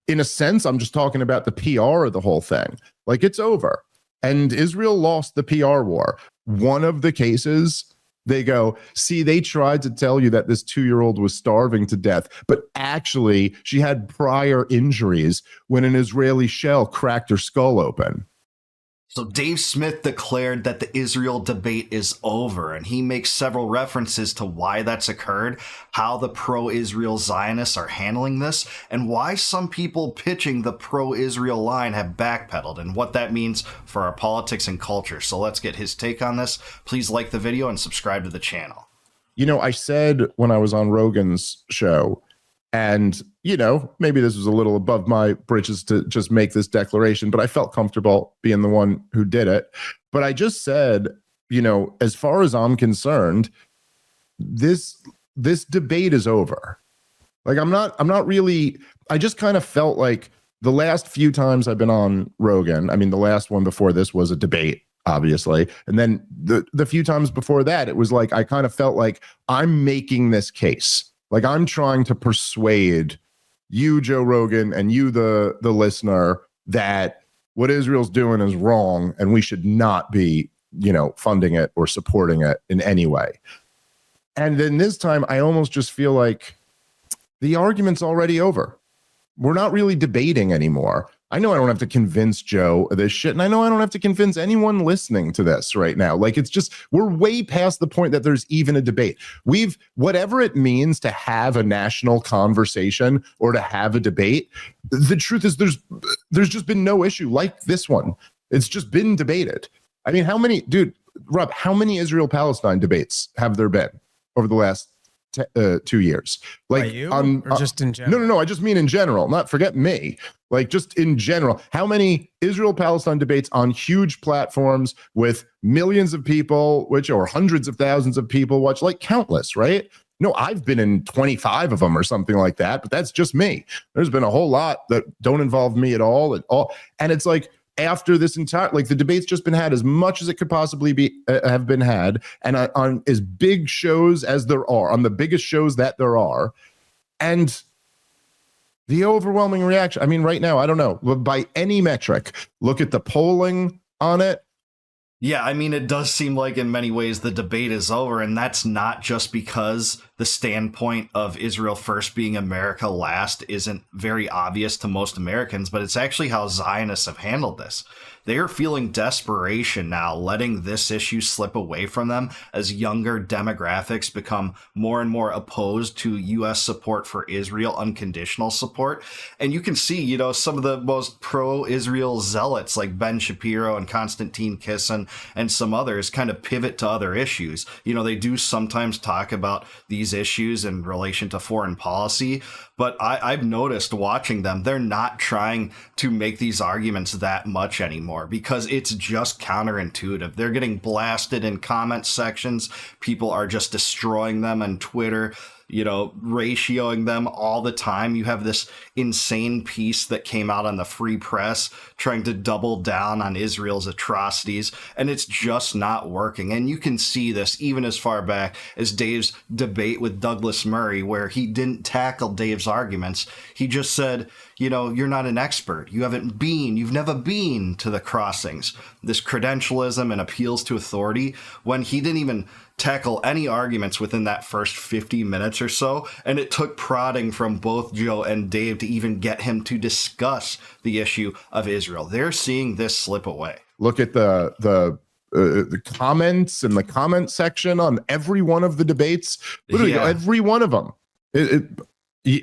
in a sense, I'm just talking about the PR of the whole thing. Like, it's over. And Israel lost the PR war. One of the cases, they go, see, they tried to tell you that this 2-year-old was starving to death, but actually she had prior injuries when an Israeli shell cracked her skull open. So Dave Smith declared that the Israel debate is over, and he makes several references to why that's occurred, how the pro-Israel Zionists are handling this, and why some people pitching the pro-Israel line have backpedaled, and what that means for our politics and culture. So let's get his take on this. Please like the video and subscribe to the channel. You know, I said when I was on Rogan's show, and, you know, maybe this was a little above my britches to just make this declaration, but I felt comfortable being the one who did it. But I just said, you know, as far as I'm concerned, this debate is over. Like, I'm not really, I just kind of felt like the last few times I've been on Rogan, I mean, the last one before this was a debate, obviously. And then the few times before that, it was like, I kind of felt like I'm making this case. Like, I'm trying to persuade you, Joe Rogan, and you, the listener, that what Israel's doing is wrong and we should not be, you know, funding it or supporting it in any way. And then this time, I almost just feel like the argument's already over. We're not really debating anymore. I know I don't have to convince Joe of this shit, and I know I don't have to convince anyone listening to this right now. Like, it's just, we're way past the point that there's even a debate. Whatever it means to have a national conversation or to have a debate, the truth is there's just been no issue like this one. It's just been debated. I mean, Rob, how many Israel-Palestine debates have there been over the last 2 years? Like, or just in general? No, I just mean in general, not forget me. Like, just in general, how many Israel-Palestine debates on huge platforms with millions of people, or hundreds of thousands of people watch? Like, countless, right? No, I've been in 25 of them or something like that, but that's just me. There's been a whole lot that don't involve me at all. And it's like, after this entire, like, the debate's just been had as much as it could possibly be have been had, and on as big shows as there are, on the biggest shows that there are, and the overwhelming reaction. I mean, right now, I don't know, by any metric, look at the polling on it. Yeah, I mean, it does seem like in many ways the debate is over, and that's not just because the standpoint of Israel first being America last isn't very obvious to most Americans, but it's actually how Zionists have handled this. They are feeling desperation now, letting this issue slip away from them as younger demographics become more and more opposed to U.S. support for Israel, unconditional support. And you can see, you know, some of the most pro-Israel zealots like Ben Shapiro and Konstantin Kisin and some others kind of pivot to other issues. You know, they do sometimes talk about these issues in relation to foreign policy, but I've noticed watching them, they're not trying to make these arguments that much anymore because it's just counterintuitive. They're getting blasted in comment sections. People are just destroying them on Twitter, you know, ratioing them all the time. You have this insane piece that came out on the Free Press trying to double down on Israel's atrocities, and it's just not working. And you can see this even as far back as Dave's debate with Douglas Murray, where he didn't tackle Dave's arguments. He just said, you know, you're not an expert. You've never been to the crossings. This credentialism and appeals to authority, when he didn't even tackle any arguments within that first 50 minutes or so. And it took prodding from both Joe and Dave to even get him to discuss the issue of Israel. They're seeing this slip away. Look at the comments in the comment section on every one of the debates. Literally, every one of them.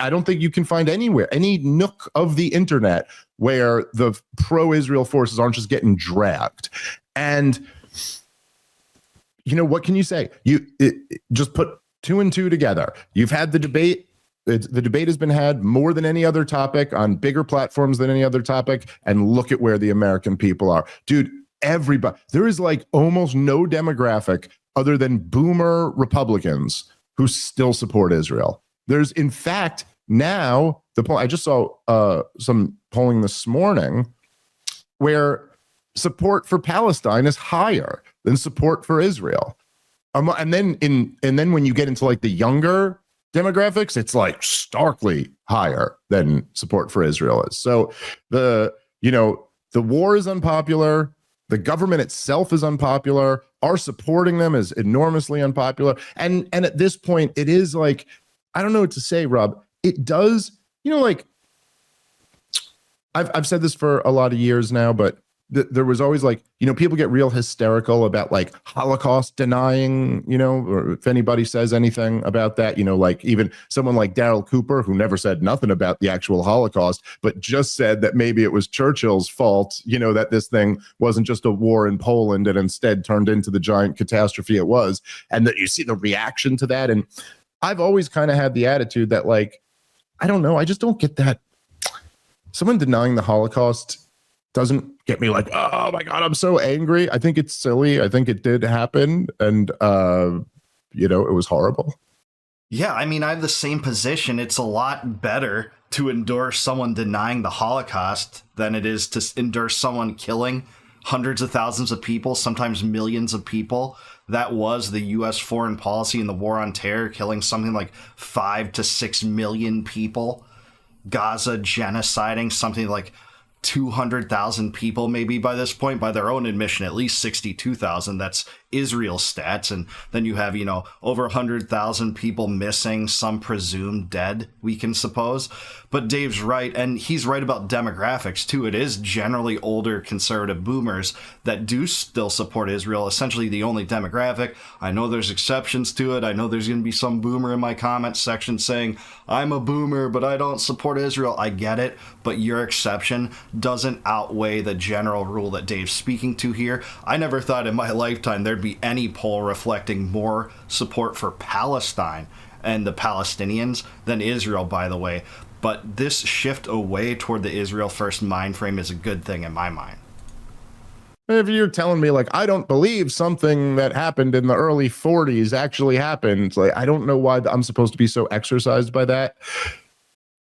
I don't think you can find anywhere, any nook of the internet where the pro-Israel forces aren't just getting dragged. And, you know, what can you say? Just put 2 and 2 together. You've had the debate. The debate has been had more than any other topic on bigger platforms than any other topic. And look at where the American people are. Dude, everybody, there is like almost no demographic other than boomer Republicans who still support Israel. There's, in fact, now I just saw some polling this morning where support for Palestine is higher than support for Israel. And then when you get into like the younger demographics, it's like starkly higher than support for Israel is. So the war is unpopular. The government itself is unpopular. Our supporting them is enormously unpopular. And at this point, it is like, I don't know what to say, Rob. It does, like I've said this for a lot of years now, but there was always like, people get real hysterical about like Holocaust denying, or if anybody says anything about that, like even someone like Daryl Cooper, who never said nothing about the actual Holocaust, but just said that maybe it was Churchill's fault, that this thing wasn't just a war in Poland and instead turned into the giant catastrophe it was. And that you see the reaction to that. And I've always kind of had the attitude that like, I don't know, I just don't get that. Someone denying the Holocaust doesn't get me like, oh my God, I'm so angry. I think it's silly. I think it did happen. And, it was horrible. Yeah, I mean, I have the same position. It's a lot better to endure someone denying the Holocaust than it is to endure someone killing hundreds of thousands of people, sometimes millions of people. That was the U.S. foreign policy in the war on terror, killing something like 5 to 6 million people. Gaza genociding something like 200,000 people, maybe by this point, by their own admission, at least 62,000. That's Israel stats. And then you have, over 100,000 people missing, some presumed dead, we can suppose. But Dave's right, and he's right about demographics too. It is generally older conservative boomers that do still support Israel, essentially the only demographic. I know there's exceptions to it. I know there's going to be some boomer in my comments section saying, I'm a boomer, but I don't support Israel. I get it, but your exception doesn't outweigh the general rule that Dave's speaking to here. I never thought in my lifetime there'd be any poll reflecting more support for Palestine and the Palestinians than Israel, by the way. But this shift away toward the Israel first mind frame is a good thing in my mind. If you're telling me like, I don't believe something that happened in the early 40s actually happened, like, I don't know why I'm supposed to be so exercised by that.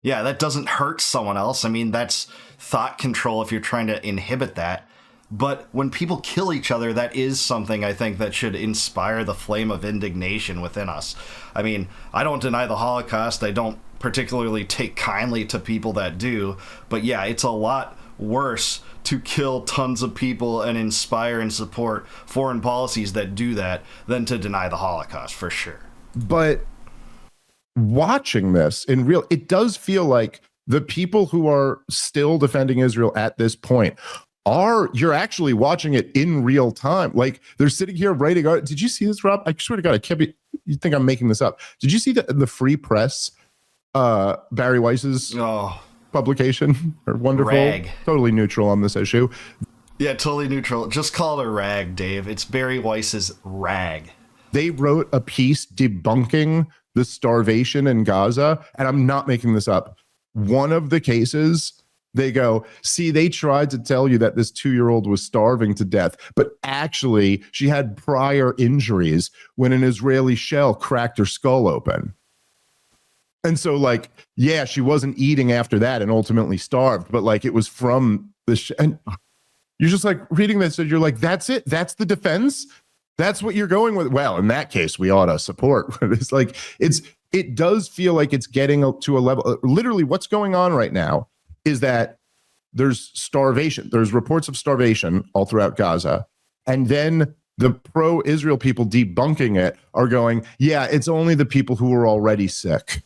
Yeah, that doesn't hurt someone else. I mean, that's thought control if you're trying to inhibit that. But when people kill each other, that is something I think that should inspire the flame of indignation within us. I mean, I don't deny the Holocaust. I don't particularly take kindly to people that do. But yeah, it's a lot worse to kill tons of people and inspire and support foreign policies that do that than to deny the Holocaust, for sure. But watching this in real, it does feel like the people who are still defending Israel at this point you're actually watching it in real time. Like they're sitting here writing out. Did you see this, Rob? I swear to God, I can't be, you think I'm making this up. Did you see the Free Press, Barry Weiss's publication? Or wonderful, rag. Totally neutral on this issue. Yeah, totally neutral. Just call it a rag, Dave. It's Barry Weiss's rag. They wrote a piece debunking the starvation in Gaza, and I'm not making this up. One of the cases, they go, see, they tried to tell you that this 2-year-old was starving to death, but actually she had prior injuries when an Israeli shell cracked her skull open. And so, like, yeah, she wasn't eating after that and ultimately starved, but like it was from the and you're just like reading this and you're like, that's it. That's the defense. That's what you're going with. Well, in that case, we ought to support. It's like, it does feel like it's getting to a level. Literally, what's going on right now is that there's starvation. There's reports of starvation all throughout Gaza. And then the pro-Israel people debunking it are going, yeah, it's only the people who are already sick.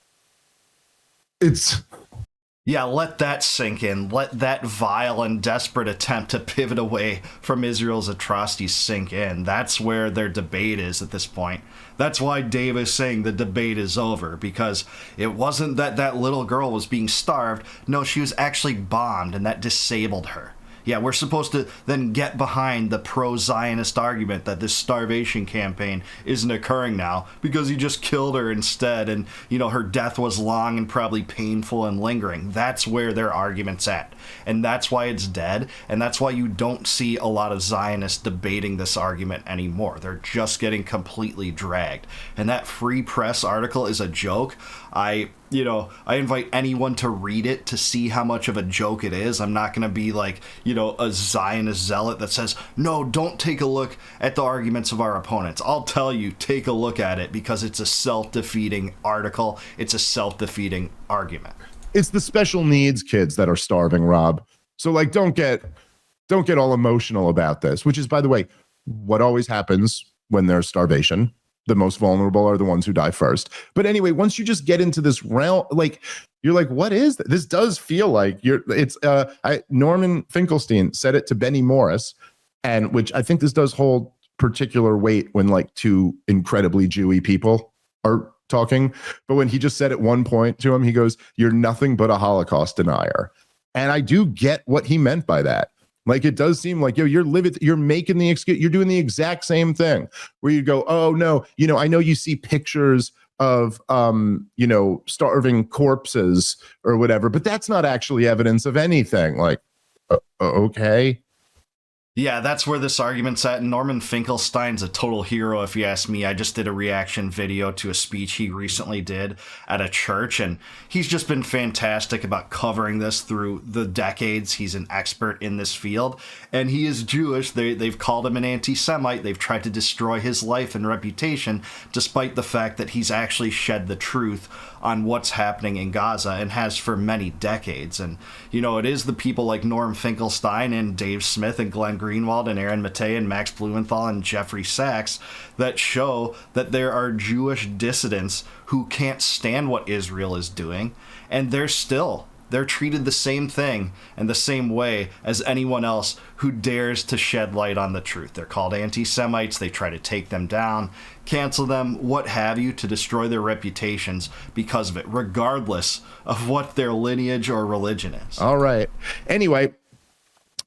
Yeah, let that sink in. Let that vile and desperate attempt to pivot away from Israel's atrocities sink in. That's where their debate is at this point. That's why Dave is saying the debate is over, because it wasn't that that little girl was being starved. No, she was actually bombed, and that disabled her. Yeah, we're supposed to then get behind the pro-Zionist argument that this starvation campaign isn't occurring now because you just killed her instead, and, you know, her death was long and probably painful and lingering. That's where their argument's at. And that's why it's dead, and that's why you don't see a lot of Zionists debating this argument anymore. They're just getting completely dragged. And that Free Press article is a joke. I invite anyone to read it to see how much of a joke it is. I'm not going to be like, a Zionist zealot that says, no, don't take a look at the arguments of our opponents. I'll tell you, take a look at it because it's a self-defeating article. It's a self-defeating argument. It's the special needs kids that are starving, Rob. So like, don't get all emotional about this, which is, by the way, what always happens when there's starvation. The most vulnerable are the ones who die first. But anyway, once you just get into this realm, like, you're like, what is this? This does feel like Norman Finkelstein said it to Benny Morris, and which I think this does hold particular weight when like two incredibly Jewy people are talking. But when he just said at one point to him, he goes, "You're nothing but a Holocaust denier." And I do get what he meant by that. Like, it does seem like, you're making the excuse, you're doing the exact same thing where you go, oh no, I know you see pictures of, starving corpses or whatever, but that's not actually evidence of anything. Like, okay. Yeah, that's where this argument's at. Norman Finkelstein's a total hero, if you ask me. I just did a reaction video to a speech he recently did at a church, and he's just been fantastic about covering this through the decades. He's an expert in this field, and he is Jewish. They've called him an anti-Semite. They've tried to destroy his life and reputation, despite the fact that he's actually shed the truth on what's happening in Gaza and has for many decades. And, it is the people like Norm Finkelstein and Dave Smith and Glenn Greenwald and Aaron Matei and Max Blumenthal and Jeffrey Sachs that show that there are Jewish dissidents who can't stand what Israel is doing, and they're treated the same thing and the same way as anyone else who dares to shed light on the truth. They're called anti-Semites. They try to take them down, cancel them, what have you, to destroy their reputations because of it, regardless of what their lineage or religion is. All right. Anyway,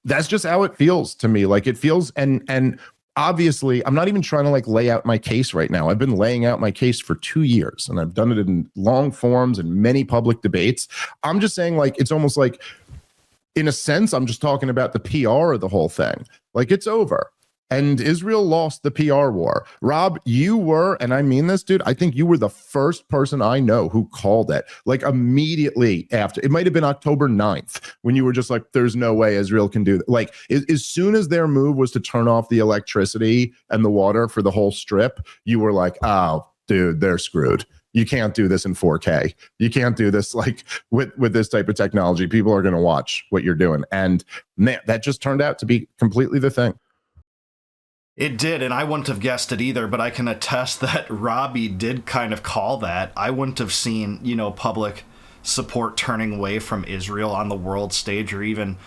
that's just how it feels to me. Like, it feels, and obviously, I'm not even trying to like lay out my case right now. I've been laying out my case for 2 years, and I've done it in long forms and many public debates. I'm just saying, like, it's almost like, in a sense, I'm just talking about the PR of the whole thing. Like, it's over. And Israel lost the PR war. Rob, you were, and I mean this, dude, I think you were the first person I know who called it, like, immediately after. It might have been October 9th when you were just like, there's no way Israel can do that. Like, as soon as their move was to turn off the electricity and the water for the whole strip, you were like, oh, dude, they're screwed. You can't do this in 4K. You can't do this like with this type of technology. People are going to watch what you're doing. And man, that just turned out to be completely the thing. It did, and I wouldn't have guessed it either, but I can attest that Robbie did kind of call that. I wouldn't have seen, public support turning away from Israel on the world stage or even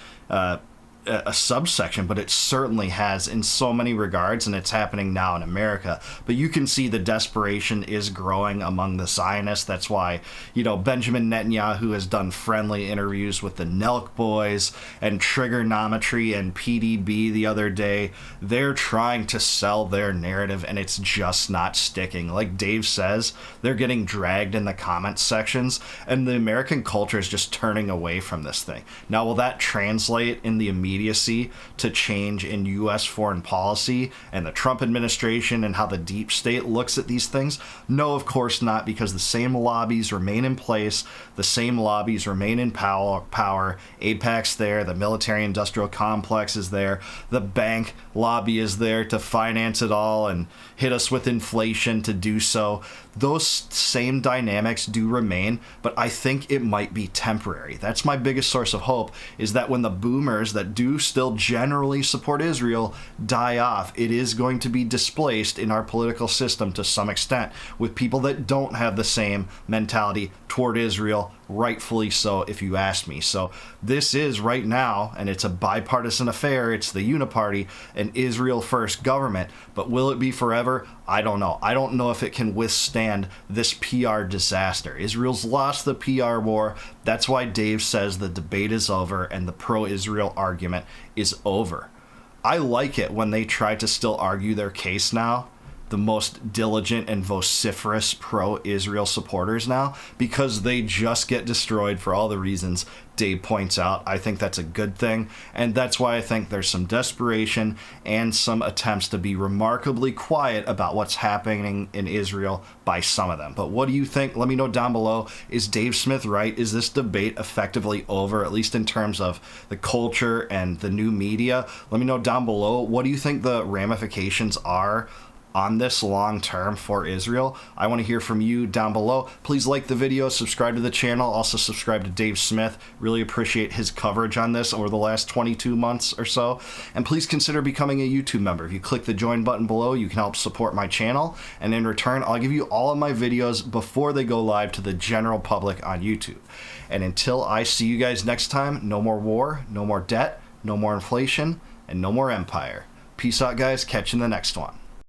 a subsection, but it certainly has in so many regards, and it's happening now in America. But you can see the desperation is growing among the Zionists. That's why, Benjamin Netanyahu has done friendly interviews with the Nelk Boys and Trigonometry and PDB the other day. They're trying to sell their narrative, and it's just not sticking. Like Dave says, they're getting dragged in the comments sections, and the American culture is just turning away from this thing. Now, will that translate in the immediacy to change in U.S. foreign policy and the Trump administration and how the deep state looks at these things? No, of course not, because the same lobbies remain in place. The same lobbies remain in power. AIPAC's there. The military-industrial complex is there. The bank lobby is there to finance it all and hit us with inflation to do so. Those same dynamics do remain, but I think it might be temporary. That's my biggest source of hope, is that when the boomers that do still generally support Israel die off, it is going to be displaced in our political system to some extent with people that don't have the same mentality toward Israel, rightfully so, if you ask me. So this is right now, and it's a bipartisan affair, it's the uniparty, an Israel first government, but will it be forever? I don't know. I don't know if it can withstand this PR disaster. Israel's lost the PR war. That's why Dave says the debate is over and the pro-Israel argument is over. I like it when they try to still argue their case now, the most diligent and vociferous pro-Israel supporters now, because they just get destroyed for all the reasons Dave points out. I think that's a good thing, and that's why I think there's some desperation and some attempts to be remarkably quiet about what's happening in Israel by some of them. But what do you think? Let me know down below. Is Dave Smith right? Is this debate effectively over, at least in terms of the culture and the new media? Let me know down below. What do you think the ramifications are on this long term for Israel? I want to hear from you down below. Please like the video, subscribe to the channel, also subscribe to Dave Smith. Really appreciate his coverage on this over the last 22 months or so. And please consider becoming a YouTube member. If you click the join button below, you can help support my channel, and in return I'll give you all of my videos before they go live to the general public on YouTube. And until I see you guys next time, no more war, no more debt, no more inflation, and no more empire. Peace out, guys. Catch you in the next one.